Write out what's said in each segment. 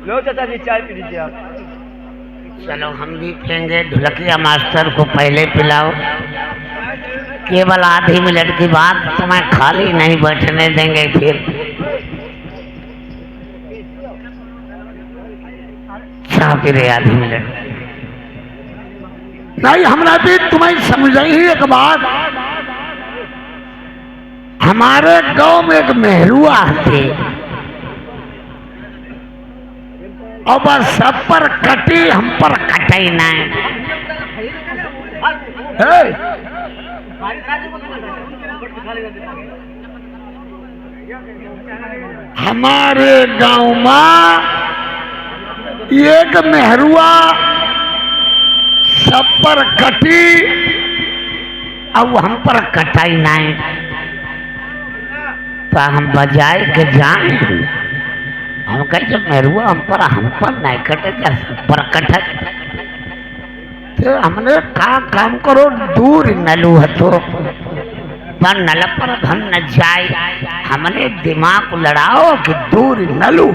लो चाचा जी चाय पी लीजिए आप। चलो हम भी पियेंगे। ढुलकिया मास्टर को पहले पिलाओ। केवल आधी मिनट की बात, तुम्हें खाली नहीं बैठने देंगे। फिर चाह पी रहे आधी मिनट नहीं हमरा भी तुम्हें समझ ही एक बात। हमारे गांव में एक मेहरुआ थे और बस सब पर कटी, हम पर कटाई नहीं। है। हमारे गांव में एक मेहरुआ सब पर कटी अब हम पर कटाई नहीं, तो हम बजाए के जाए। हम कहे जब मेरुआ हम पर नहीं कटे, क्या सब पर कटे। तो हमने कहा काम करो, दूर नलू हतो पर नल पर धन न जाए। हमने दिमाग लड़ाओ कि दूर नलू।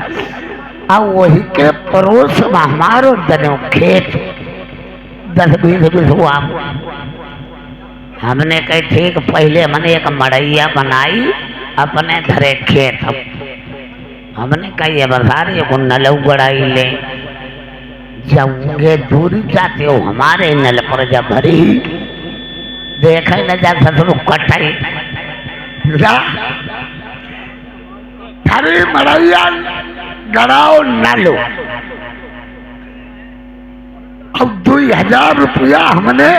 अब वही के पड़ोस में हमारो दनो खेत 10-20 बिघवा। हमने कही ठीक, पहले हमने एक मड़ैया बनाई अपने धरे खेत। हमने कही ये बसारी को नलऊ गड़ाई ले। जब ये दूरी जाते हो हमारे नल पर जब भरी देखे न जा ससुर कटाई थारी मड़ैया गड़ाओ नलो। अब 2000 रुपया हमने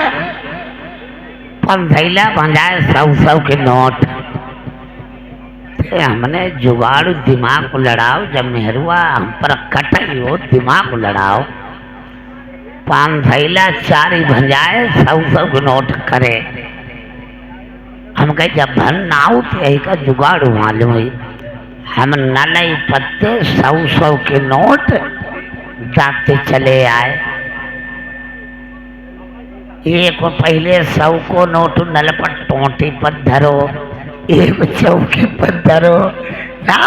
पंधैला बंजाए 100 के नोट। हमने जुगाड़ दिमाग को लड़ाओ, जब मेहरुआ हम पर कटाई हो दिमाग को लड़ाओ। 5 थैला 4 भंजाए 100 के नोट करे। हम कहे जब भन ना हो तो यही का जुगाड़ मालूम है। हम नलई पत्ते 100 के नोट जाते चले आए। एक पहले 100 को नोट नल पर टोटी पर धरो, एक चौकी पर धरो ना।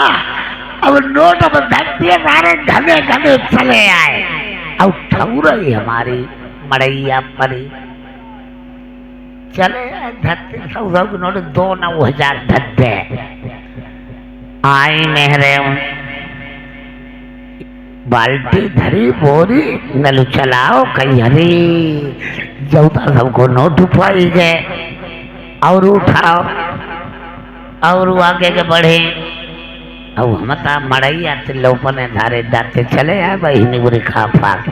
अब नोट अब धरती सारे घने घने चले आए। अब ठौरई हमारी मड़ैया परी चले धरती 100 के नोट 2-9,000 धरते आई। मेहरे बाल्टी धरी बोरी नल चलाओ कहीं हरी जौता सबको नोट उठाई गए और उठाओ और आगे के बढ़े। अब हम मड़ैया लोपने धारे दाते चले आए बहनी बुरी खा फाक।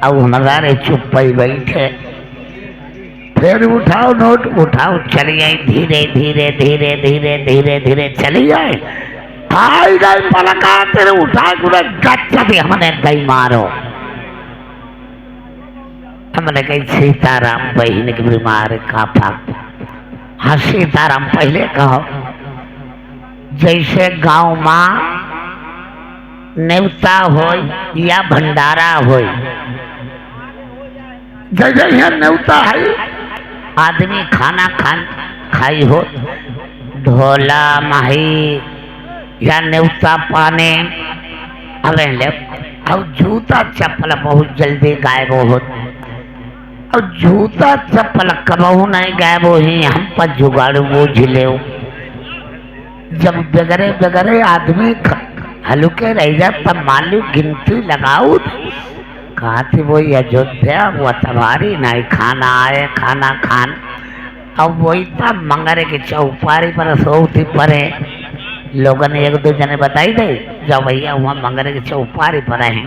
अब हमारे चुप ही बैठे। फिर उठाओ नोट, उठाओ चली आई। धीरे धीरे धीरे धीरे धीरे धीरे चली आए। आई गई पलका तेरे उठा के गच्चा भी हमने गई मारो। हमने कही सीताराम बहन की बीमार खा फाक। हाँ सीताराम पहले कहो। जैसे गांव में नेवता हो या भंडारा हो, जगह यहाँ नेवता है आदमी खाना खाई हो ढोला माही या नेवता पाने अवे ले। अब जूता चप्पल बहुत जल्दी गायब हो। और जूता चप्पल कबहू नहीं गायब हो ही हम पर जुगाड़ बूझ ले। जब बगरे बगरे आदमी हल्के रह जाए तब मालूम गिनती लगाओ। कहा थी वो अयोध्या वो तबारी नहीं खाना आए खाना खान। अब वही था मंगरे की चौपारी पर सोती परे। लोगों ने 1-2 जने बताई दे जब भैया वहाँ मंगरे की चौपारी पर हैं।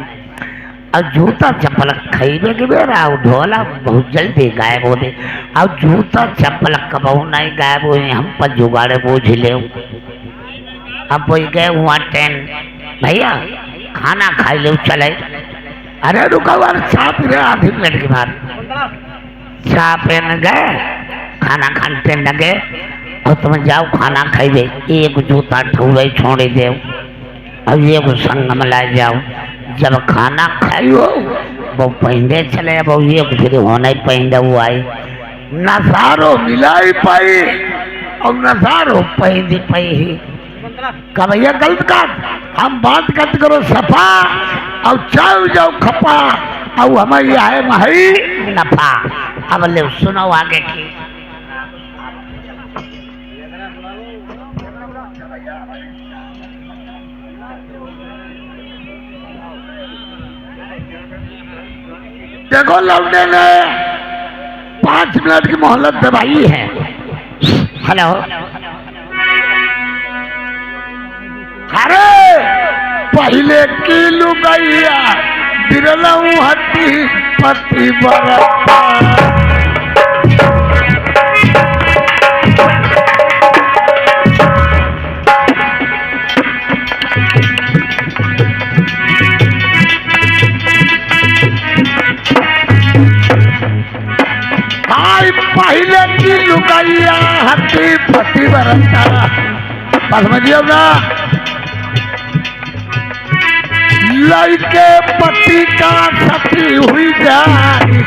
और जूता चप्पल खरीबे के बेरा ढोला बहुत जल्दी गायब होते। अब जूता चप्पल कबहू नहीं गायब हुए हम पर जुगाड़े बूझ ले। अब वही गए हुआ ट्रेन भैया खाना खाई ले चले। अरे रुका बार चाह पी रहे आधी मिनट के बाद। चाह पीने गए खाना खाने लगे और तुम जाओ खाना खाइबे। एक जूता ठूले छोड़े दे अब एक संग में ला जाओ। जब खाना खाइयो वो पहने चले अब एक फिर होने पहने हुआ आई। नजारो मिलाई पाई और नजारो पहनी पही का भैया गलत कर, हम बात कट करो सफा और चल जाओ खपा और हमें आए मही नफा। अब ले सुनो आगे की। देखो लौंडे ने 5 मिनट की मोहलत दबाई है। हेलो, अरे पहले की लुगैया बिरलऊ हट्टी पति बरता। हाय पहले की लुगैया हट्टी पति बरता। बस समझिए ना, लड़के पति का सती हुई जाए,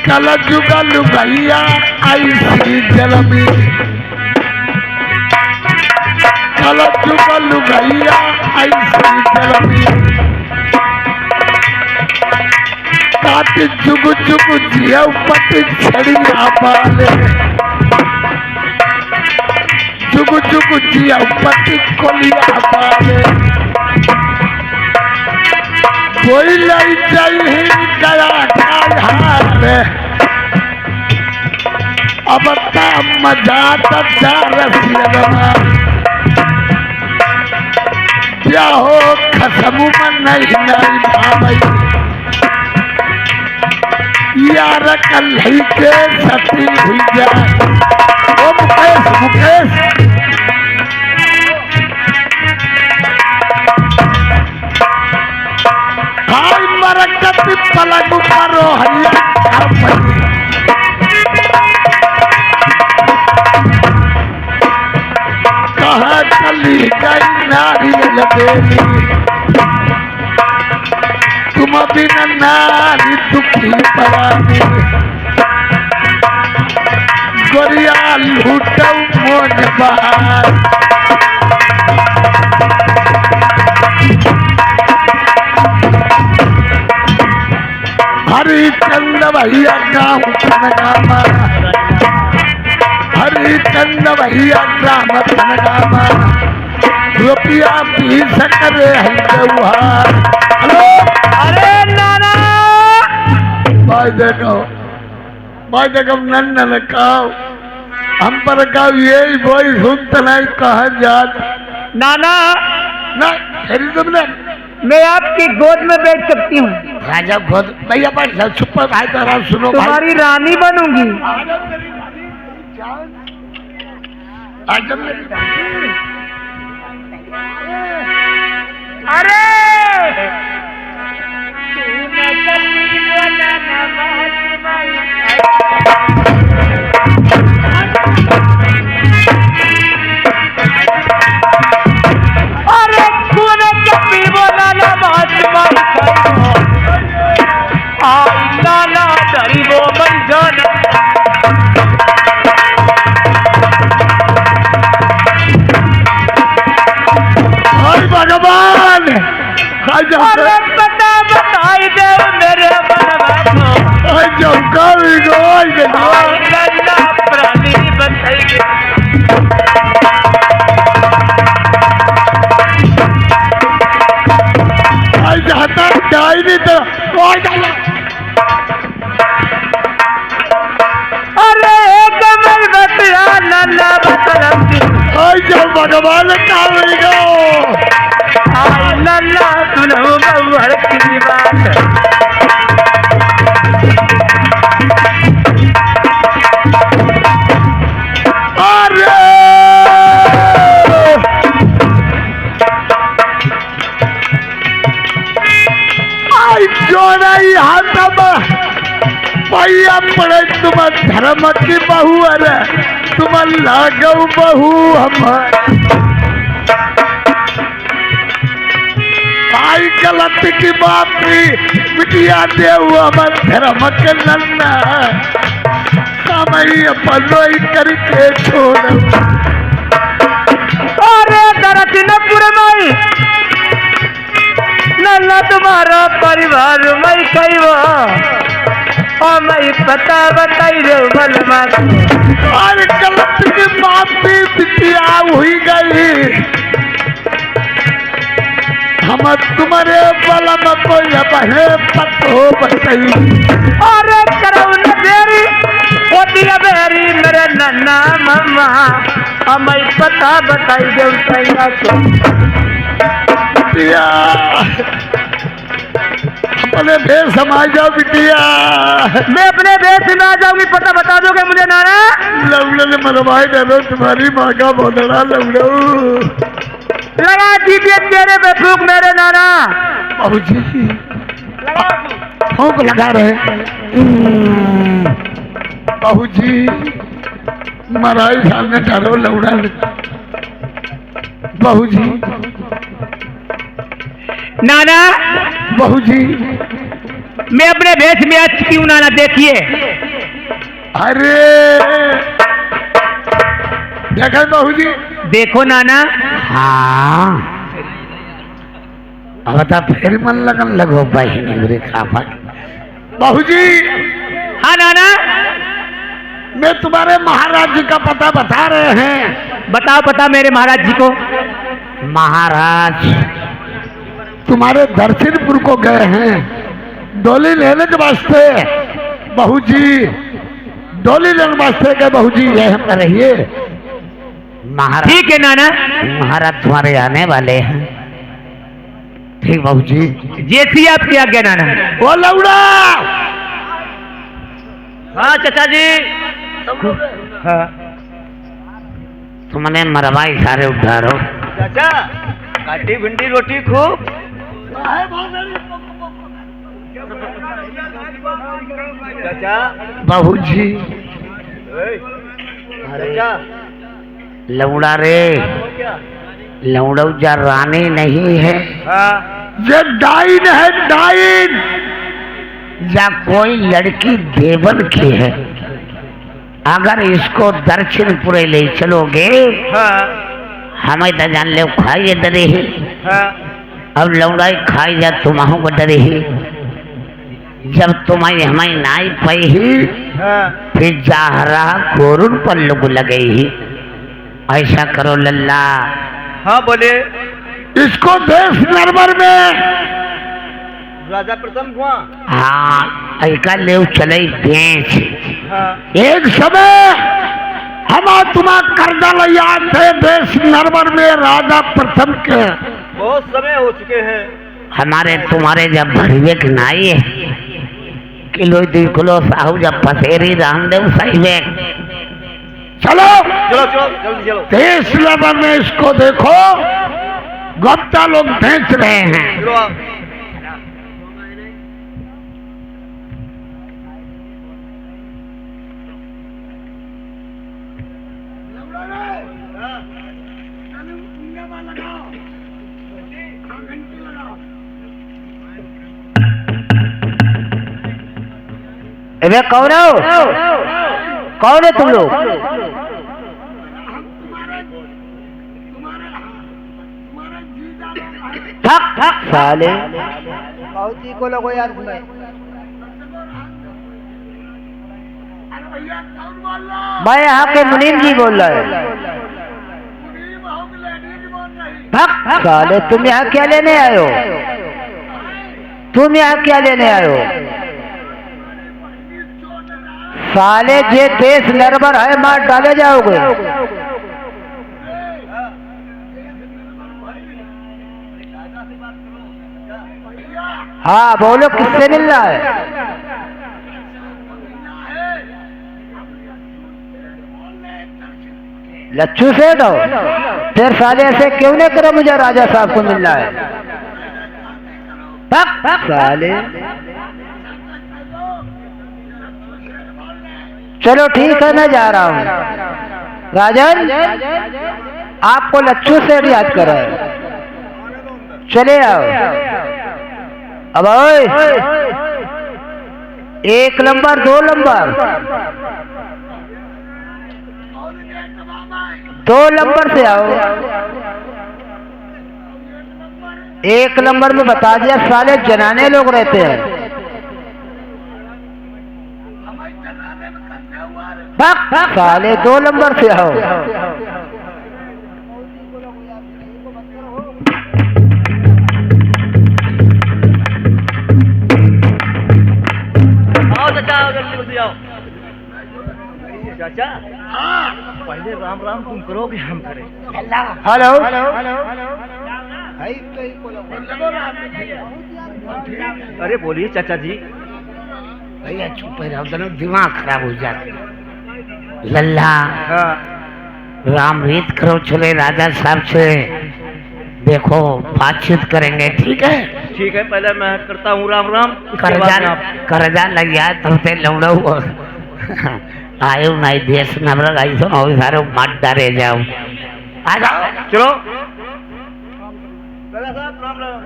कल जुगा लुगैया ऐसी जलमी, कल जुगा लुगैया ऐसी जलमी। काट जुग जुग जिया पति छड़िया बाले, जुग जुग जिया पति कोलिया बाले। कोई लाई जाई गया खाए, अब ता मजा रसिया क्या हो खसमू में नहीं नहीं भाई यार कल के सती हुई जाए। ओ मुकेश मुकेश हाय मरकत पलंग पर हरिया कहा चली गई नारियल देवी, तुम बिना नारी दुखी परानी। गोरिया लूटौ मोन बहार, हरिचंद भैया गाँव खनगामा, हरिचंद भैया ग्राम खनगामा। रुपया 20 करे है त्योहार। हेलो, अरे नाना भाई देखो नन्ना काव हम पर काव यही बोई सुनते नहीं कहा जात नाना, ना खरी तुमने मैं आपकी गोद में बैठ सकती हूँ, राजा गोद भैया पर चुप भाई जरा सुनो भाई। तुम्हारी रानी बनूंगी। आजम मेरी रानी। अरे अरे तूने कभी बोला ना नाना डरी वो मन जाना। भगवान अरे पता बताई दे मेरे बनवा प्राणी बताइए। जाता जाए नहीं तो अरे कमल बतला नन्ना बतलती जब भगवान कावेगा नन्ना सुनो बहुर की बात। अरे आई जो नहीं हाथ पैया पड़े तुम धर्म की बहू, अरे तुम लागो बहू हमार आई गलत की बात बिटिया देव हमार धर्म के नन्ना हम अपनो ही करके छोड़ अरे दरसिनपुर में नल्ला तुम्हारा परिवार मैं कैवा और मैं पता बताई रे बलमा और गलत की माफी बिटिया हुई गई हम तुम्हारे बलम को अब है पतो बताई अरे करो न बेरी होती है बेरी मेरे नन्ना मम्मा और मैं पता बताई दे तैया को बिटिया अपने भेष समाज जाओ बिटिया मैं अपने देश में आ जाऊंगी पता बता दोगे मुझे नाना लवड़े ने मरवाई डालो तुम्हारी माँ का बोदड़ा लवड़ो लगा दीजिए चेहरे पे फूक मेरे नाना बाबूजी फूक लगा रहे बाबूजी महाराज सामने डालो लवड़ा बाबूजी नाना बाबूजी मैं अपने भेष में आ चुकी हूँ नाना देखिए अरे देखा बाबूजी देखो नाना हाँ अब तो फिर मन लगन लगो बहनी मेरे खाफा बाबूजी हाँ नाना मैं तुम्हारे महाराज जी का पता बता रहे हैं बताओ पता मेरे महाराज जी को महाराज तुम्हारे दर्शनपुर को गए हैं डोली लेने के वास्ते बहू जी डोली लेने वास्ते गए बहू जी ये हम रहिए महाराज ठीक है नाना महाराज तुम्हारे आने वाले हैं ठीक बहू जी जैसी आपकी आज्ञा नाना वो लौड़ा हाँ चाचा जी हाँ तुमने मरवाई सारे उद्धारो चाचा काटी भिंडी रोटी खूब चाचा बहू जी लौड़ा रे लौड़ा जा रानी नहीं है हाँ ये डाइन है डाइन या कोई लड़की देवन की है अगर इसको दक्षिणपुरे ले चलोगे हाँ हमें तो जान ले खाइए डरे ही हाँ अब लौड़ाई खाई जा तुम्हारों को डरे ही जब तुम्हें हमें नाई पाई ही हाँ फिर जा रहा कोरुन पर लोग लगे ही ऐसा करो लल्ला हाँ बोले इसको देश नरवर में राजा प्रथम हुआ हाँ ऐका ले चले बेच हाँ एक समय हम तुम्हारा कर्जा याद थे देश नरवर में राजा प्रथम के बहुत समय हो चुके हैं हमारे तुम्हारे जब भरवे के नाई है किलो 2 किलो साहू जब पसेरी रामदेव सही में चलो चलो चलो जल्दी चलो देश नरवर में इसको देखो गुप्ता लोग बेच रहे हैं चलो आप अबे कौन हो कौन है तुम लोग थक थक साले को लगो यार मैं यहाँ के मुनीम जी बोल रहा है थक थक साले तुम यहाँ क्या लेने आए हो तुम यहाँ क्या लेने आए हो साले जे देश निर्भर है मार डाले जाओगे हाँ बोलो किससे मिल रहा है लच्छू से दो फिर साले ऐसे क्यों नहीं करो मुझे राजा साहब को मिल रहा है थक थक साले चलो ठीक है मैं जा रहा हूँ राजन आपको लच्छू से याद करा है चले आओ अब ओए 1 नंबर 2 नंबर 2 नंबर से आओ। 1 नंबर में बता दिया साले जनाने लोग रहते हैं। साले 2 नंबर से आओ। चाचा पहले राम राम तुम करो कि हम करें? हेलो अरे बोलिए चाचा जी। भैया चुप रहो, दोनों दिमाग खराब हो जाता। लल्ला राम रीत करो, चले राजा साहब से देखो बातचीत करेंगे, ठीक है? ठीक है, पहले मैं करता हूँ राम राम। कर्जा लग जाए तब से लौड़ो आयो नहीं देश नवरग आई सो ना सारे मत डरे जाओ। आ जाओ चलो राजा साहब राम राम।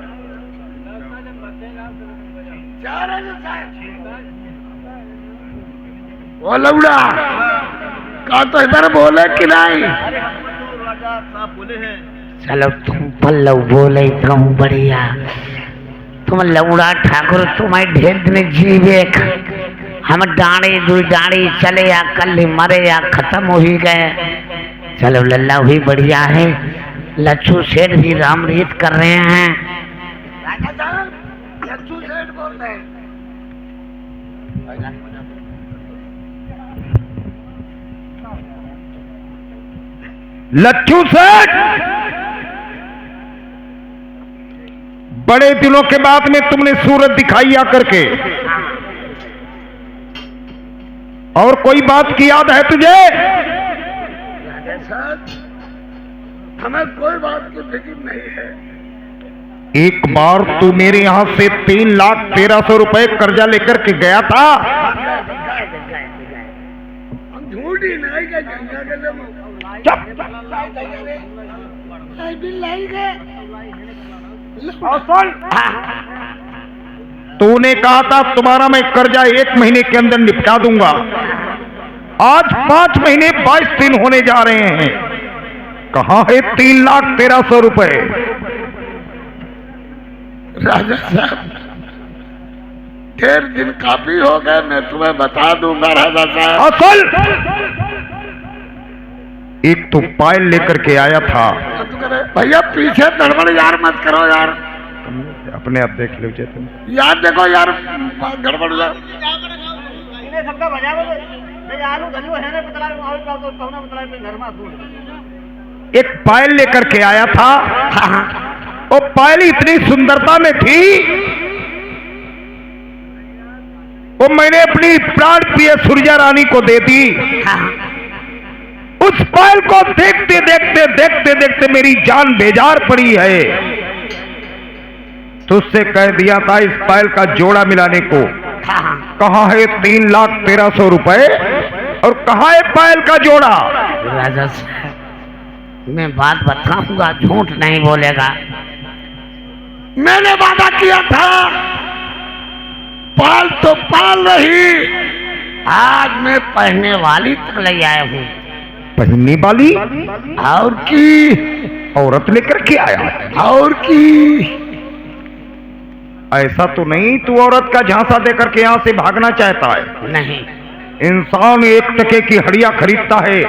ओ लौड़ा का तो इधर बोले कि नहीं? राजा साहब बोले हैं। चलो तुम पल्लव बोले तुम बढ़िया, तुम लौड़ा ठाकुर तुम्हें ढेर दिन जीवे, हम डाड़ी दुई डाड़ी चले या कल ही मरे या खत्म हो ही गए। चलो लल्ला भी बढ़िया है, लच्छू सेठ भी राम रीत कर रहे हैं। लच्छू सेठ बोल रहे हैं। लच्छू सेठ, बड़े दिनों के बाद में तुमने सूरत दिखाई आकर के, और कोई बात की याद है तुझे? हमें कोई बात की फिक्र नहीं है। एक बार तू मेरे यहां से 3,13,000 रुपए कर्जा लेकर के गया था। हम झूठ ही नहीं के गंगा के तूने कहा था तुम्हारा मैं कर्जा 1 महीने के अंदर निपटा दूंगा। आज 5 महीने 22 दिन होने जा रहे हैं, कहां है 3,13,000 रुपए? राजा साहब, ढेर दिन काफी हो गए, मैं तुम्हें बता दूंगा राजा साहब। असल एक तो पायल लेकर के आया था। भैया पीछे गड़बड़ यार मत करो यार, अपने आप देख लो तुम यार, देखो यार गड़बड़ यार। एक पायल लेकर के आया था, वो पायल इतनी सुंदरता में थी, वो मैंने अपनी प्राण प्रिय सुरजा रानी को दे दी। उस पायल को देखते देखते देखते देखते मेरी जान बेजार पड़ी है। तुझसे कह दिया था इस पायल का जोड़ा मिलाने को। कहाँ है 3,13,000 रुपए और कहाँ है पायल का जोड़ा? राजा साहब, मैं बात बताऊंगा, झूठ नहीं बोलेगा। मैंने वादा किया था, पाल तो पाल रही, आज मैं पढ़ने वाली तक ले आया हूँ। पहनने वाली और की औरत लेकर के आया? और की ऐसा तो नहीं तू औरत का झांसा देकर के यहाँ से भागना चाहता है? नहीं, इंसान 1 टके की हड़िया खरीदता है,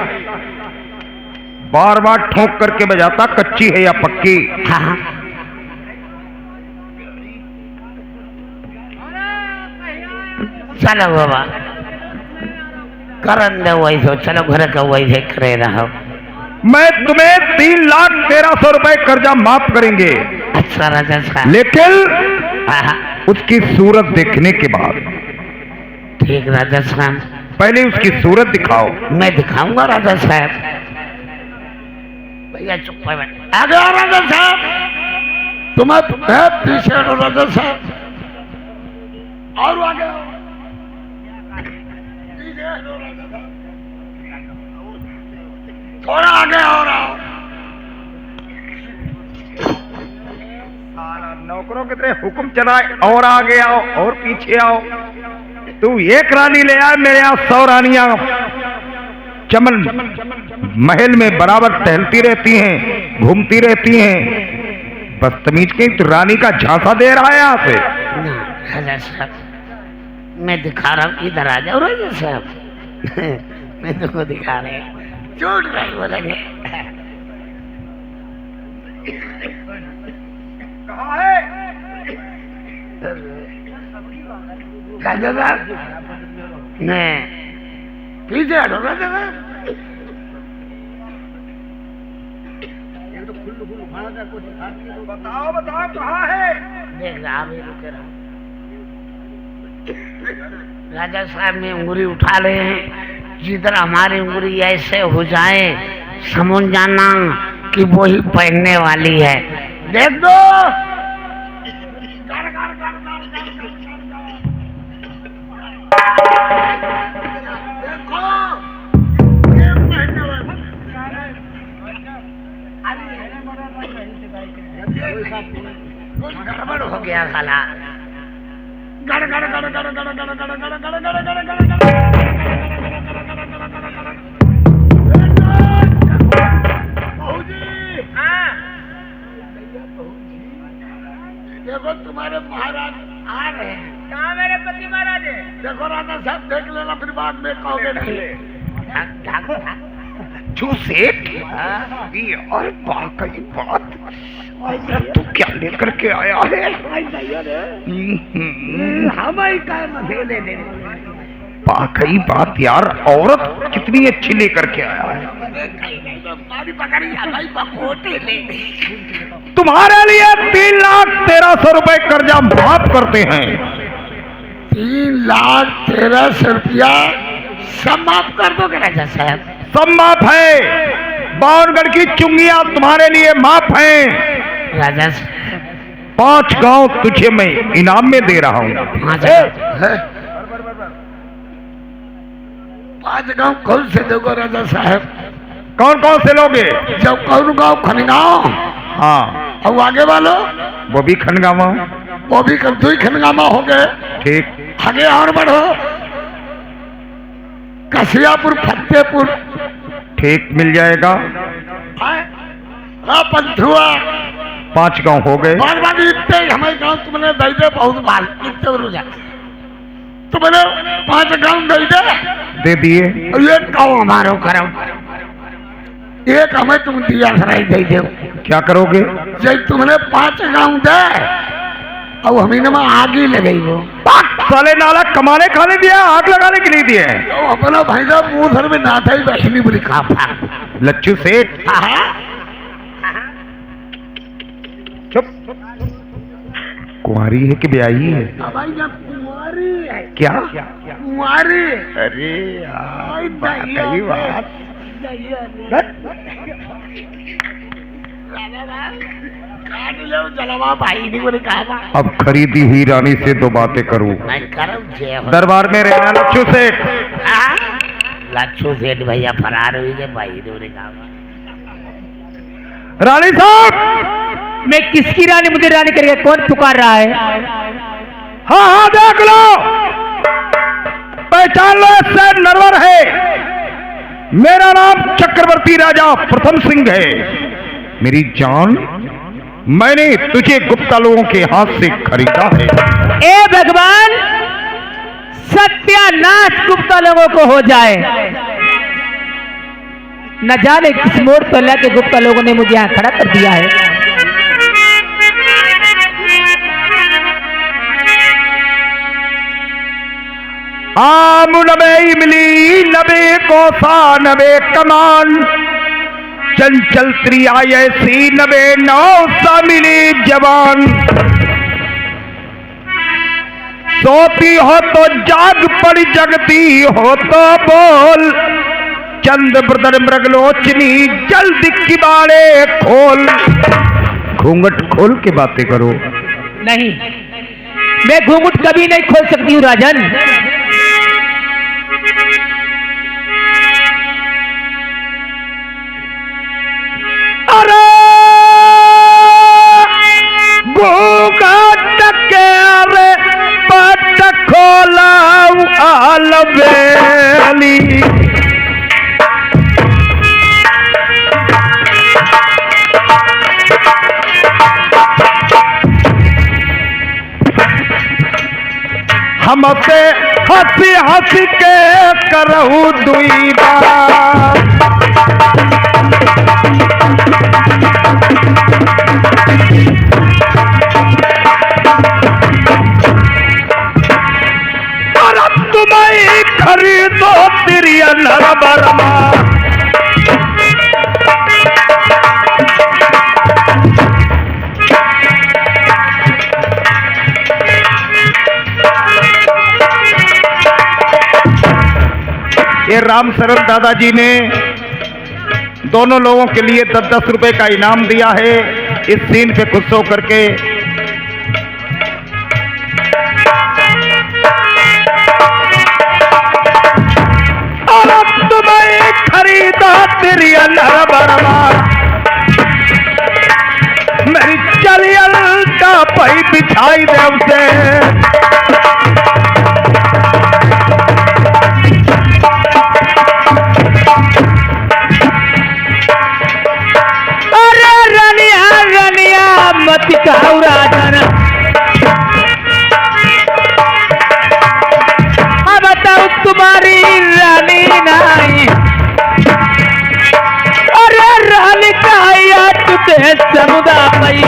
बार बार ठोक करके बजाता कच्ची है या पक्की। हाँ। चलो बाबा करन दे वैसे, चलो घर का वैसे करे रहो। मैं तुम्हें 3,13,000 रुपए कर्जा माफ करेंगे। अच्छा राजा साहब, लेकिन हाँ, उसकी सूरत देखने के बाद। ठीक राजा साहब, पहले उसकी सूरत दिखाओ। मैं दिखाऊंगा राजा साहब। भैया चुप बैठ। आ गया राजा साहब, तुम्हें पीछे हटो राजा साहब, और आगे आओ। पीछे हटो राजा साहब, थोड़ा आगे और आओ। नौकरों की तरह हुक्म चलाए, और आगे आओ और पीछे आओ। तू 1 रानी ले आए, मेरे यहाँ 100 रानियां चमन महल में बराबर टहलती रहती हैं, घूमती रहती हैं। बदतमीज के तो रानी का झांसा दे रहा है यहाँ से। ना राजा साहब, मैं दिखा रहा हूँ, इधर आ जाओ राजा साहब। मैं तुमको दिखा रहे हैं, झूठ नहीं बोलेंगे। कहाँ है राजा साहब? नहीं, पीछे हटो राजा साहब। बताओ बताओ कहाँ है? देख रहा अभी रुके रहो। राजा साहब में उंगली उठा रहे हैं, जिधर हमारी उंगली ऐसे हो जाए समझ जाना कि वो ही पहनने वाली है। देख दो। गड़बड़ हो गया साला। गड़ गड़ गड़ गड़ गड़ गड़ गड़ गड़ गड़ गड़ गड़ गड़। देखो तुम्हारे महाराज आ रहे हैं। कहाँ मेरे पति महाराज है? देखो राजा साहब, देख लेना, फिर बाद में कहोगे नहीं। जो सेठ ये और वाकई बात, तू क्या लेकर के आया है? हमारी काम अकेले दे। वाकई बात यार, औरत कितनी अच्छी लेकर के आया है। तुम्हारे लिए 3,13,000 रुपए कर्जा माफ करते हैं। 3,13,000 रुपया सब माफ कर दोगे राजा साहब? सब माफ है। बावनगढ़ की चुंगियां तुम्हारे लिए माफ हैं। राजा साहब 5 गांव तुझे मैं इनाम में दे रहा हूँ। 5 गांव कौन से दोगे राजा साहब? कौन कौन से लोगे? जब कौन गांव खनगांव, हाँ, और आगे वालों वो भी खनगामा। वो भी कब 2 खनगामा हो गए। ठीक, आगे और बढ़ो, कसियापुर, फतेहपुर। ठीक, मिल जाएगा। हाँ पंथुआ। 5 गांव हो गए। बाद बाद इतने हमारे गांव तुमने दे दे, बहुत बाल इतने रुझा तुमने 5 गांव दे दे दिए। और एक गांव हमारो करो, एक हमें तुम दिया सराई दे दो। क्या करोगे? जब तुमने 5 गांव दे और हमें में आग ही लगाई वो। साले नाला कमाने खाने दिया, आग लगाने के लिए दिए। तो अपना भाई साहब मुंह सर में नाथा ही बैठनी बोली खा लच्छू सेठ, चुप। कुंवारी है कि ब्याही है? भाई साहब कुंवारी है। क्या? कुंवारी। अरे यार, वाकई बात। जलवा भाई नहीं बोले कहा। अब खरीदी हुई रानी से 2 बातें करूं। मैं करूं जय हो। दरबार में रहना लच्छू सेठ। लच्छू सेठ भैया फरार हुई गए भाई ने बोले कहा। रानी साहब, मैं किसकी रानी? मुझे रानी करके कौन पुकार रहा है? हाँ हाँ देख लो, पहचान लो, इससे नरवर है। मेरा नाम चक्रवर्ती राजा प्रथम सिंह है। मेरी जान, मैंने तुझे गुप्ता लोगों के हाथ से खरीदा है। ए भगवान, सत्यानाश गुप्ता लोगों को हो जाए। न जाने किस मोड़ पर लाके गुप्ता लोगों ने मुझे यहाँ खड़ा कर दिया है। आम नबे इमली, नबे कोसा, नबे कमान, चंचल त्रिया ऐसी, नबे नौसा मिली जवान। सोती हो तो जाग पड़ी, जगती हो तो बोल। चंद ब्रदर मृगलोचनी, जल्दी किबाड़े खोल। घूंघट खोल के बातें करो। नहीं, मैं घूंघट कभी नहीं खोल सकती हूँ राजन। अरे घूंघट के अरे पट खोला आलबेली। हमसे हंसी हंसी के करहु दुई बार। तुम्हें खरीदो तेरी नर बरमा। ये राम शरण दादाजी ने दोनों लोगों के लिए 10-10 रुपए का इनाम दिया है। इस सीन पे खुश होकर के तुम्हें खरीदा तेरी नर बरमा। मेरी चलियल का पई बिछाई दे उसे। अरे रनिया रनिया मत कहू राजन, अब बताओ तुम्हारी रानी नहीं। अरे रानी कहिया तुझे समुदा पई,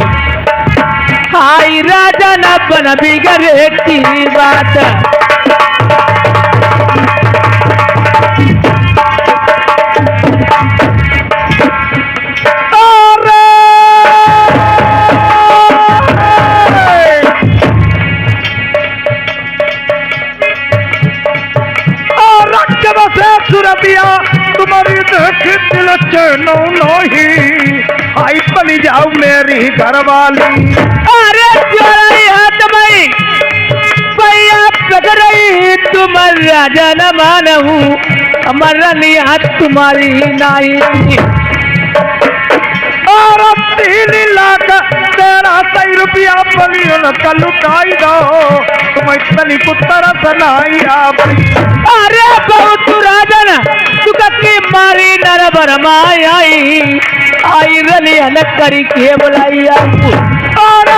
हाय राजा न बन बिगड़े की बात। सुरबिया तुम्हारी देख दिल चैनो नहीं। आई बनी जाओ मेरी घरवाली। अरे चोराई हाथ में पैया पकड़ई, तुम राजा न मानू, हमारा हाथ तुम्हारी नहीं। और 3 लाख 13 रुपया बलियन का लुटाई दो। तुम इतनी पुत्र सनाइया। अरे बहुत राजन तू की मारी नर बरमाई आई रलियन करी के बुलाई। और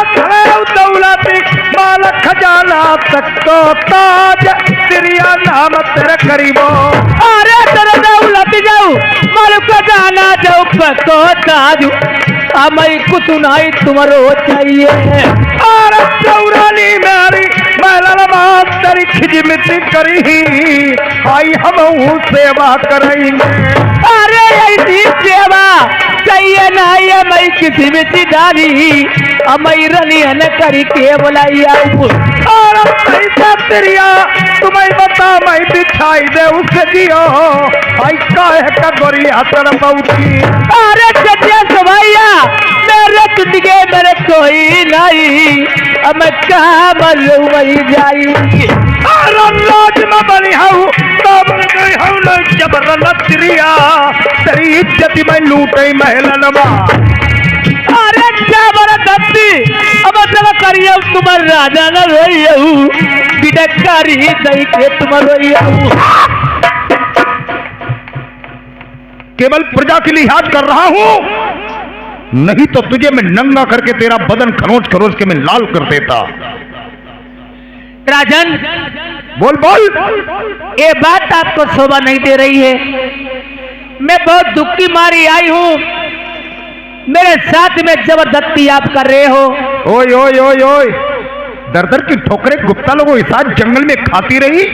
दौलत माल खजाना तक तो ताज तेरिया नाम तेरे करीबो। अरे तेरे दौलत जाऊ माल खजाना जाऊ पको ताज, हमें कुछ नहीं तुम्हारो चाहिए। और चौरानी मेरी मैलवा तेरी खिजमती करी, आई हम सेवा करेंगे। अरे ऐसी सेवा चाहिए ना ये मैं किसी में सीधारी, हमें रनियन करी के बुलाई। और पैसा तेरिया तुम्हें बता मैं बिछाई दे उसे दियो। आई काहे का गोरिया तर बहुती। अरे सत्या सभैया मेरे टुटके मेरे कोई नहीं, अब मैं कहाँ मरू वही जाई। अरे राज में बनी हूँ तब गई हूँ न जबरदस्तिया, तेरी इज्जत में लूटे महलनवा। अरे जबरदस्ती अब जब करिए तुम्हार राजा न रोइयू, बिडकारी दई के तुम रोइयू। केवल प्रजा के लिहाज कर रहा हूँ, नहीं तो तुझे मैं नंगा करके तेरा बदन खरोच खरोच के मैं लाल कर देता। राजन बोल बोल। ये बात आपको शोभा नहीं दे रही है। मैं बहुत दुख की मारी आई हूँ, मेरे साथ में जबरदस्ती आप कर रहे हो। ओए ओए ओए ओए, दर दर की ठोकरें गुप्ता लोगों के साथ जंगल में खाती रही,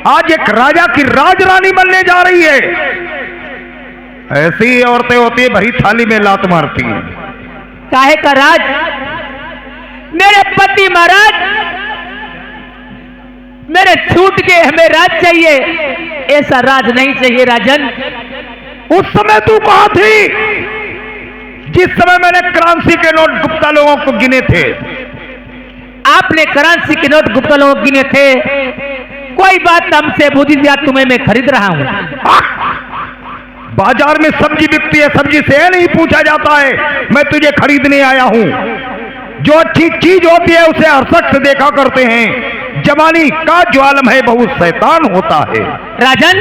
आज एक राजा की राजरानी बनने जा रही है। ऐसी औरतें होती है भरी थाली में लात मारती हैं। काहे का राज? मेरे पति महाराज मेरे छूट के हमें राज चाहिए, ऐसा राज नहीं चाहिए राजन। उस समय तू कहां थी जिस समय मैंने करेंसी के नोट गुप्ता लोगों को गिने थे? आपने करेंसी के नोट गुप्ता लोगों को गिने थे, कोई बात हमसे पूछी दिया, तुम्हें मैं खरीद रहा हूं। बाजार में सब्जी बिकती है, सब्जी से नहीं पूछा जाता है मैं तुझे खरीदने आया हूं। जो अच्छी चीज होती है उसे हर्षक से देखा करते हैं। जवानी का ज्वालम है बहुत शैतान होता है। राजन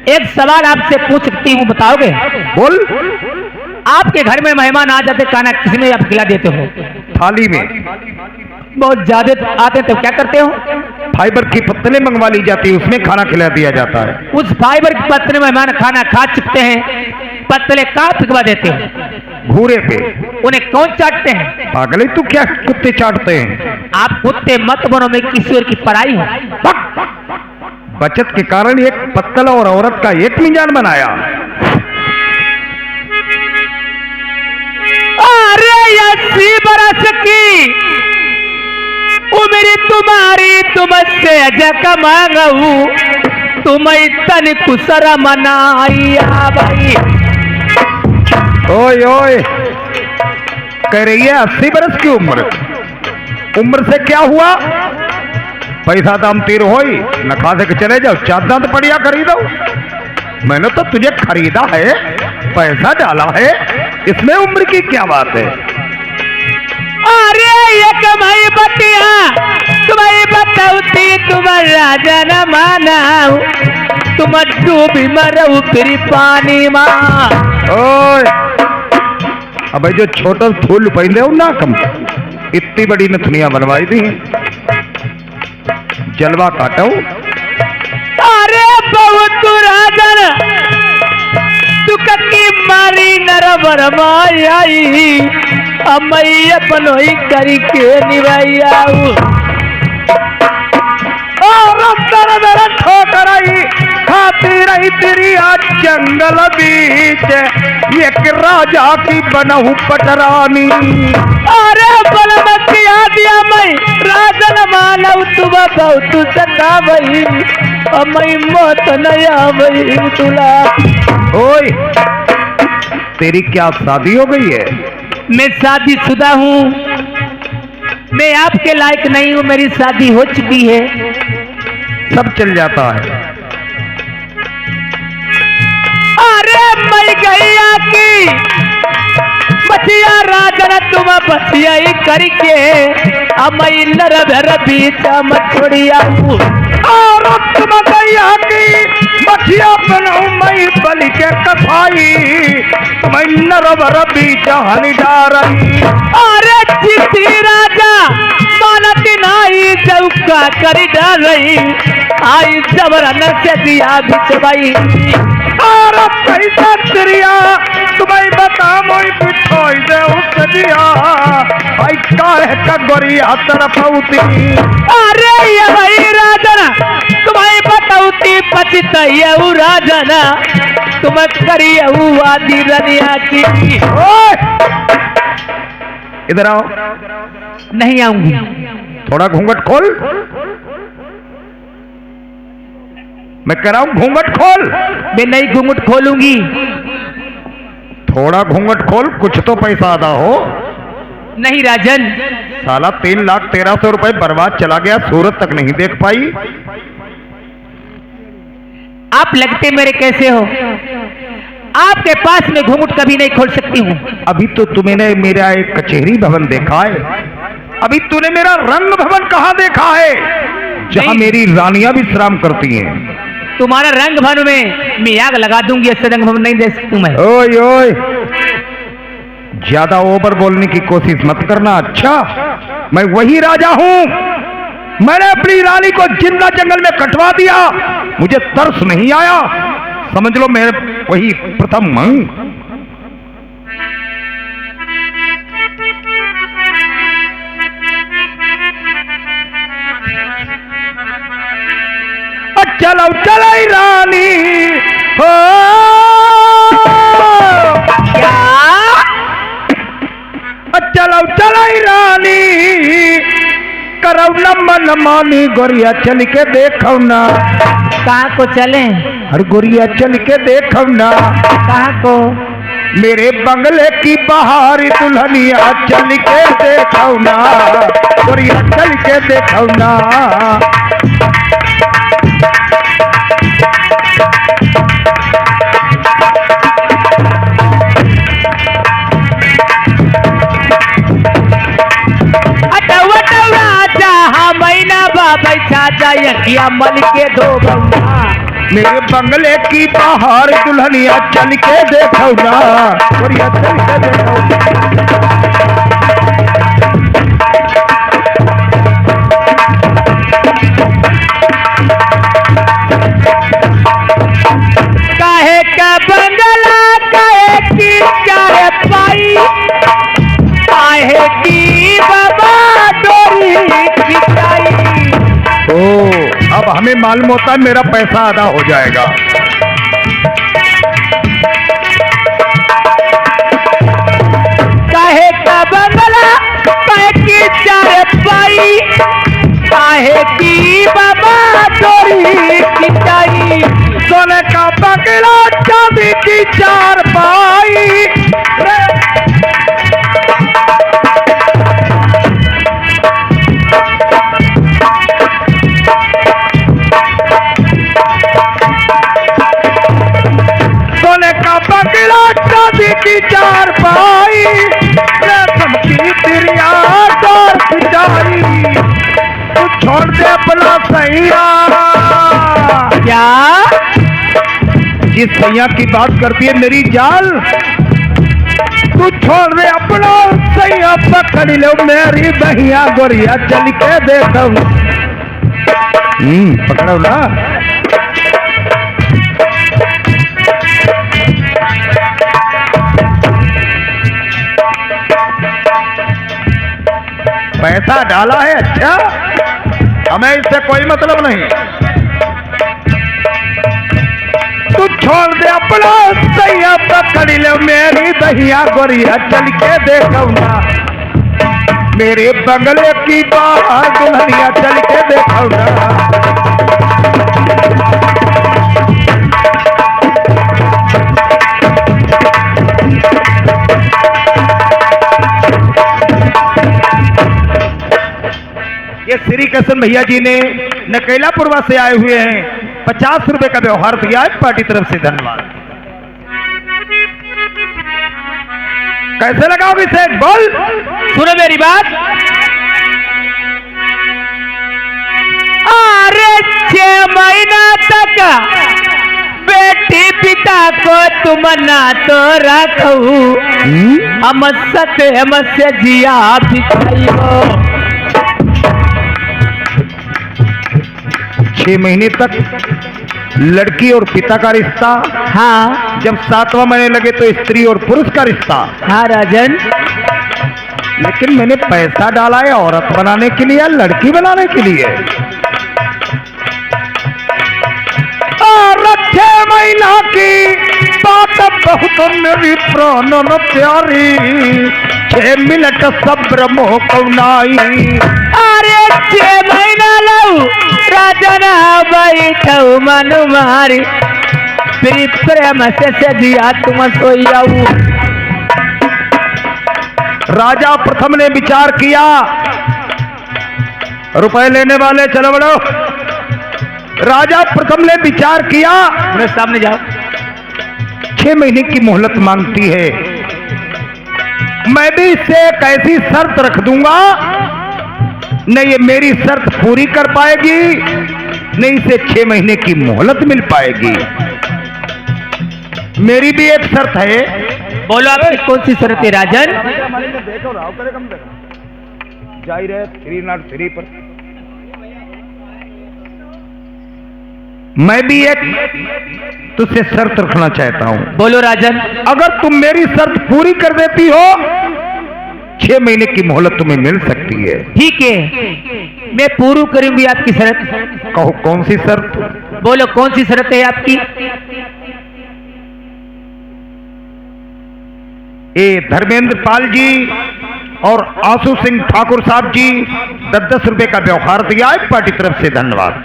एक सवाल आपसे पूछ सकती हूँ, बताओगे? बोल। आपके घर में मेहमान आ जाते, खाना किसी में आप खिला देते हो? थाली में। बहुत ज्यादा आते तो क्या करते हो? फाइबर की पत्तलें मंगवा ली जाती है, उसमें खाना खिला दिया जाता है। उस फाइबर की पत्तले मेहमान खाना खा चुकते हैं, पत्तले कहाँ फिकवा देते हो? घूरे पे। उन्हें कौन चाटते हैं? पागल है तू, क्या कुत्ते चाटते हैं? आप कुत्ते मत बनो, मैं किसी और की पराई हूँ। बचत के कारण एक पत्तल और औरत का एक मीजान बनाया। अरे 80 बरस की उम्र तुम्हारी, तुमसे अजक मांगू, तुम्हें तन कुसरा मनाइया भाई। ओए ओए, कह रही है 80 बरस की उम्र से क्या हुआ? पैसा दाम तीर होई न खा के चले जाओ, चादर तो बढ़िया खरीदो। मैंने तो तुझे खरीदा है, पैसा डाला है, इसमें उम्र की क्या बात है? अरे ये कमाई बतिया तुम्हारी बताऊती, तुम्हारा राजा न मानाऊ, तुम डूबी मरऊ फिर पानी माँ। ओए अब जो छोटा फूल पहनते हो ना, कम इतनी बड़ी नथुनिया बनवाई थी, जलवा काटो। अरे बहुत राजन तू ककी मारी नरबर माई, अमई अपन ही करी के निभाई आऊ। और दर दर ठोकराई खाती रही तेरी आज जंगल बीच, एक राजा की बनहु पटरानी। अरे बलमतिया दिया मैं राजन मानव, तुम बहुत सका भई, अमई मौत नया भई तुला। ओए तेरी क्या शादी हो गई है? मैं शादीशुदा हूँ, मैं आपके लायक नहीं हूँ, मेरी शादी हो चुकी है। सब चल जाता है। अरे मैं गैया की बचिया राजन, तुम बचिया ही करके अमई नरभर बीच मछोड़िया हूँ। और तुम गैया की बचिया बनाऊ मई बलि के कसाई, मैं नरबर बीच हनी डारई। अरे चिट्ठी राजा मानती नाई, चौका करी डाल रही, आई जबरन से दिया बिचवाई। और पैसा त्रिया तुम्हें बता मोई पिछोई दे उस दिया, आई काहे का गोरिया तरफौती। अरे ये भाई राजना तुम्हें बताऊती पचितैया राजना, तुम करिए वादी रनिया की। इधर आओ। नहीं आऊंगी। थोड़ा घूंघट खोल, मैं कह रहा हूं घूंघट खोल। मैं नहीं घूंघट खोलूंगी। थोड़ा घूंघट खोल, कुछ तो पैसा अदा हो। नहीं राजन। साला 3,13,000 रुपए बर्बाद चला गया, सूरत तक नहीं देख पाई। आप लगते मेरे कैसे हो? आपके पास में घूंघट कभी नहीं खोल सकती हूँ। अभी तो तुमने मेरा एक कचहरी भवन देखा है, अभी तूने मेरा रंग भवन कहाँ देखा है, जहाँ मेरी रानियां विश्राम करती हैं। तुम्हारा रंग भवन में मैं आग लगा दूंगी, ऐसे रंग भवन नहीं दे सकती मैं। ओए ओए, ज्यादा ओवर बोलने की कोशिश मत करना। अच्छा, मैं वही राजा हूं, मैंने अपनी रानी को जिंदा जंगल में कटवा दिया, मुझे तरस नहीं आया, समझ लो मैं वही प्रथम मंग। चलो चलो रानी हो क्या? चलो चलो रानी, करो न मन मानी, गोरिया चल के देखो ना। कहाँ को चले? हर गोरिया चल के देखो ना। कहाँ को? मेरे बंगले की बहारी दुल्हनिया, चल के देखो ना, गोरिया चल के देखो ना। बैठा मल के दो बउआ, मेरे बंगले की बाहर दुल्हनिया चल के देखो ना, गोरिया चल के देखो। काहे का बंगला काहे की चार पाई, काहे की बाबा डोरी खिंचाई। ओ अब हमें मालूम होता है मेरा पैसा आधा हो जाएगा। काहे का बंगला काहे की चार पाई, काहे की बाबा डोरी खिंचाई। सोने का बंगला चांदी की चार पाई, सोने का बंगला चांदी की चार पाई, रेशम की तिरिया डोर खिंचाई। तू छोड़ दे अपना सैया, क्या जिस सैया की बात करती है मेरी जाल, तू छोड़ दे अपना सैया, पकड़ लो मेरी बहिया गोरिया चल के देखो। पकड़ो ना। पैसा डाला है, अच्छा हमें इससे कोई मतलब नहीं। तू छोड़ दे अपना सैया, पकड़ ले मेरी दहिया गोरिया चल के देखो ना, मेरे बंगले की बाहर दुल्हनिया चल के देखो ना। ये श्री कृष्ण भैया जी ने नकेलापुरवा से आए हुए हैं, 50 रुपए का व्यवहार दिया है, पार्टी तरफ से धन्यवाद। कैसे लगा अभिषेक, बोल। सुनो मेरी बात। अरे 6 महीना तक बेटी पिता को तुम ना तो रखो, हम सत्यम से जिया बिताइयो। 6 महीने तक लड़की और पिता का रिश्ता, हाँ जब 7वां महीने लगे तो स्त्री और पुरुष का रिश्ता। हाँ राजन, लेकिन मैंने पैसा डाला है औरत बनाने के लिए या लड़की बनाने के लिए? और 6 महीना की बात बहुत मेरी प्राण प्यारी, 6 मिनट सब्र मोह कौनाई। अरे 6 महीना लऊ राजन बैठऊ मन मारी, प्रेम से दिया तुम सोयाऊ। राजा प्रथम ने विचार किया, रुपए लेने वाले चलो बड़ो। राजा प्रथम ने विचार किया, मेरे सामने जाओ। 6 महीने की मोहलत मांगती है, मैं भी इससे एक ऐसी शर्त रख दूंगा, न ये मेरी शर्त पूरी कर पाएगी, न इसे 6 महीने की मोहलत मिल पाएगी। मेरी भी एक शर्त है। बोलो आपकी कौन सी शर्त है राजन? देखो राव करे कम जा ही रहे 303 पर। मैं भी एक तुझसे शर्त रखना चाहता हूं। बोलो राजन। अगर तुम मेरी शर्त पूरी कर देती हो, 6 महीने की मोहलत तुम्हें मिल सकती है। ठीक है, मैं पूरी करूंगी आपकी शर्त। कहो कौन सी शर्त? बोलो कौन सी शर्त है आपकी? ये धर्मेंद्र पाल जी और आंसू सिंह ठाकुर साहब जी 10-10 रुपए का व्यवहार दिया है, पार्टी तरफ से धन्यवाद।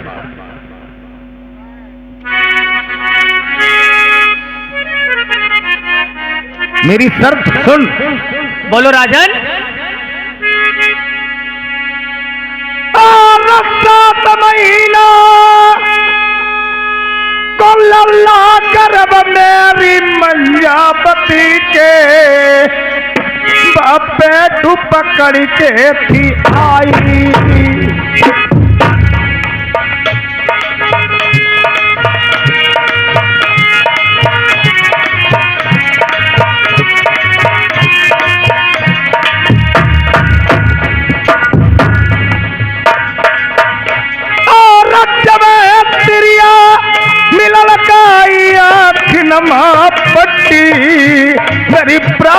मेरी शर्त सुन। बोलो राजन। 7 महीना को लल्ला गर्भ मेरी मंजापति के, पेट पकड़ के थी आई। 7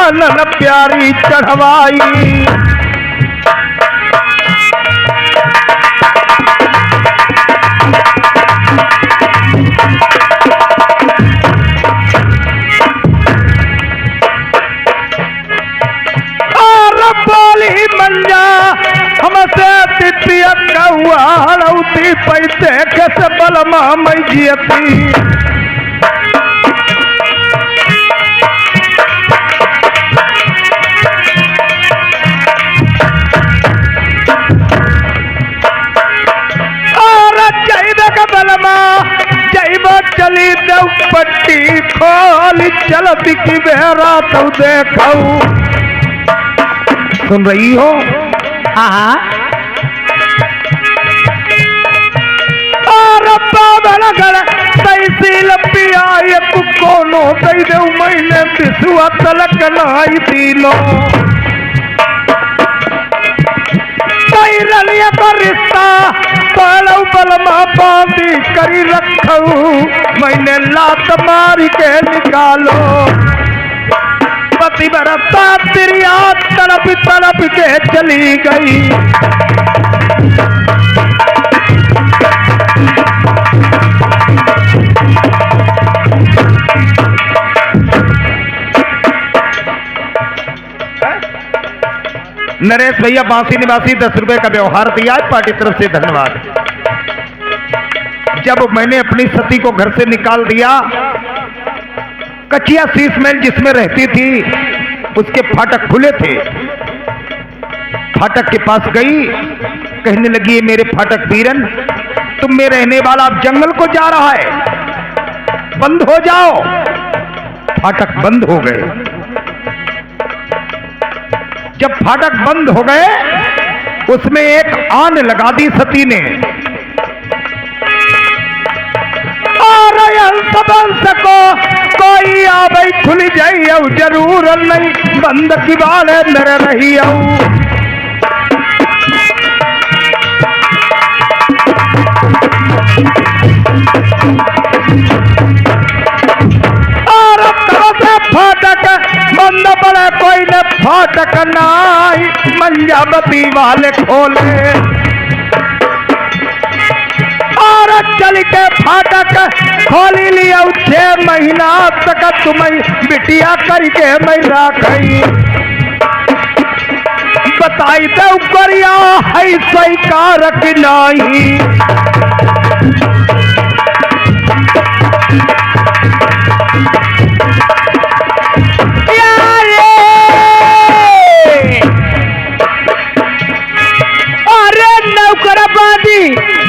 चानन प्यारी चढ़वाई। बोली मंजा हमसे तितिया कौआ हड़ौती पैसे कैसे बलमा मैजियती। और जैब का बलमा जैब चली दऊ पट्टी खोली चलती की बेरा तो देखऊ। सुन रही हो? हाँ। और बाबा घर तैसील पिया एक कोनो दई दे महीने बिसुआ तलक नाई दिलो। रलिया का रिश्ता पालऊ बलमा बांधी करी रखऊ मैंने लात मारी के निकालो। पति बरसा तिरिया तड़प तड़प के चली गई। नरेश भैया बांसी निवासी 10 रुपए का व्यवहार दिया है, पार्टी तरफ से धन्यवाद। जब मैंने अपनी सती को घर से निकाल दिया, कचिया शीश महल जिसमें रहती थी उसके फाटक खुले थे। फाटक के पास गई, कहने लगी मेरे फाटक पीरन तुम में रहने वाला अब जंगल को जा रहा है, बंद हो जाओ। फाटक बंद हो गए। जब फाटक बंद हो गए उसमें एक आन लगा दी सती ने। और को कोई आवे खुल जाई जरूर नहीं, बंद की बाले मेरे रही और फाटक बंद पड़े कोई ने फाटक नाई, मंजाबती वाले खोले। और चल के फाटक खोली लिया 6 महीना तक तुम्हें बिटिया करके मैं राखी। बताई दो करिया है सही कारक नहीं।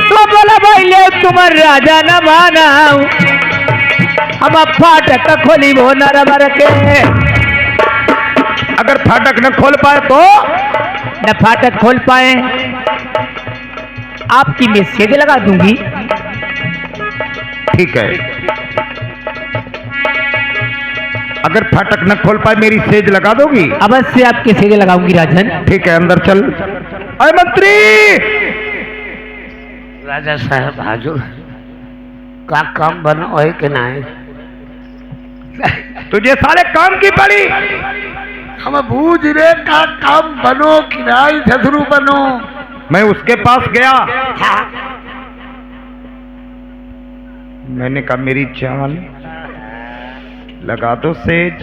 तो बोला भाई ले तुम्हार राजा न माना हम फाटक खोली वो नर के। अगर फाटक न खोल पाए तो न फाटक खोल पाए आपकी मैं सेज लगा दूंगी। ठीक है, अगर फाटक न खोल पाए मेरी सेज लगा दोगी? अवश्य आपकी सेज लगाऊंगी राजन। ठीक है, अंदर चल। अरे मंत्री! राजा साहब हाजुर का काम बनो है कि नहीं? तुझे सारे काम की पड़ी। हम बूझ रे का काम बनो कि नहीं झसरू बनो। मैं उसके पास गया, मैंने कहा मेरी जान लगा दो सेज।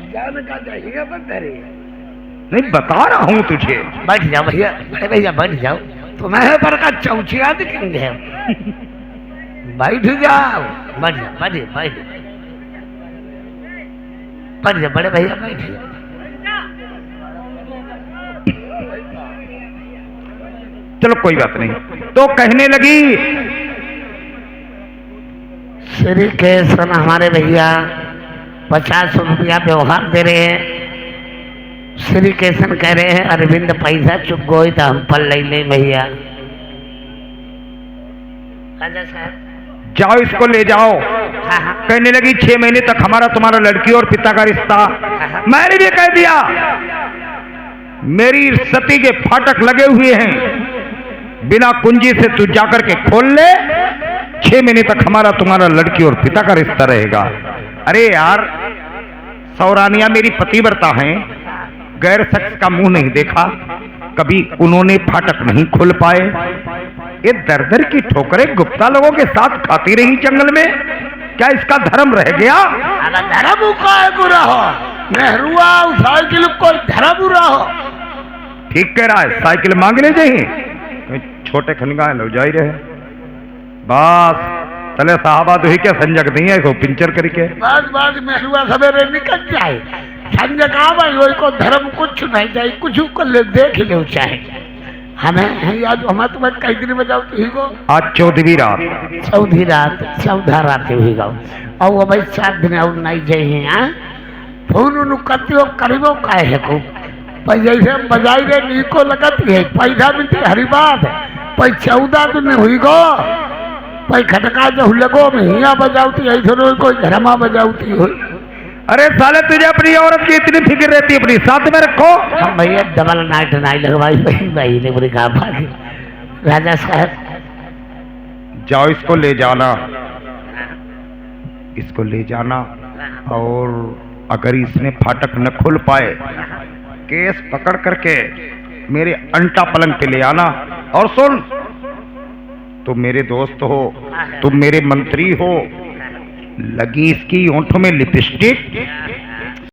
जान का चाहिए बंदरे। नहीं बता रहा हूं तुझे। बैठ जाओ भैया, बड़े भैया बैठ जाओ। तुम्हें पर का चौचिया दिखेंगे। बैठ जाओ, बैठ जाओ, बैठ जाओ, बैठ जाओ, बैठ जाओ बड़े भैया बैठ जाओ। चलो कोई बात नहीं। तो कहने लगी श्री कृष्ण हमारे भैया 50 रुपया व्यवहार दे रहे हैं। श्री कृष्ण कह रहे हैं अरविंद पैसा चुक गई तो हम पर ले ले भैया। राजा साहब जाओ इसको ले जाओ। हाँ। कहने लगी 6 महीने तक हमारा तुम्हारा लड़की और पिता का रिश्ता। मैंने भी कह दिया मेरी सती के फाटक लगे हुए हैं, बिना कुंजी से तू जाकर के खोल ले। 6 महीने तक हमारा तुम्हारा लड़की और पिता का रिश्ता रहेगा। अरे यार सौरानिया मेरी पतिव्रता हैं, गैर शख्स का मुंह नहीं देखा, कभी उन्होंने फाटक नहीं खोल पाए। ये दर दर की ठोकरें गुप्ता लोगों के साथ खाती रही जंगल में, क्या इसका धर्म रह गया? अरे धर्म का है बुरा हो, नेहरूआ साइकिल को धर्म बुरा हो। ठीक कह रहा है, साइकिल मांग ले जाइए, छोटे खनगा लो जा ही रहे बस तले साहबा तो ही क्या संजक नहीं है इसको पिंचर करके बस नेहरूआ सवेरे निकल जाए, संजक आवा वही को धर्म कुछ नहीं चाहिए, कुछ को ले देख ले चाहे हमें आज हमें तुम्हें कई दिन में जाओ तो को आज 14वीं रात, चौथी रात 14 रात हुई गाँव और वो भाई 7 दिन और नहीं जाइए। हाँ फोन उन कतियो करीबो काहे है को पर जैसे बजाई रे नीको लगती है, पैसा मिलती हरी बात पर 14 दिन हुई गो पर खटका जो लगो में हिया बजावती ऐसे रोज कोई धर्मा बजावती हो। अरे साले तुझे अपनी औरत की इतनी फिक्र रहती है, अपनी साथ में रखो। हम भैया डबल नाइट नहीं लगवाई भाई ने बुरी कहा भागी। राजा साहब जाओ इसको ले जाना, इसको ले जाना और अगर इसने फाटक न खोल पाए केस पकड़ करके मेरे अंटा पलंग पे ले आना। और सुन, तुम मेरे दोस्त हो, तुम मेरे मंत्री हो, लगी इसकी होंठों में लिपस्टिक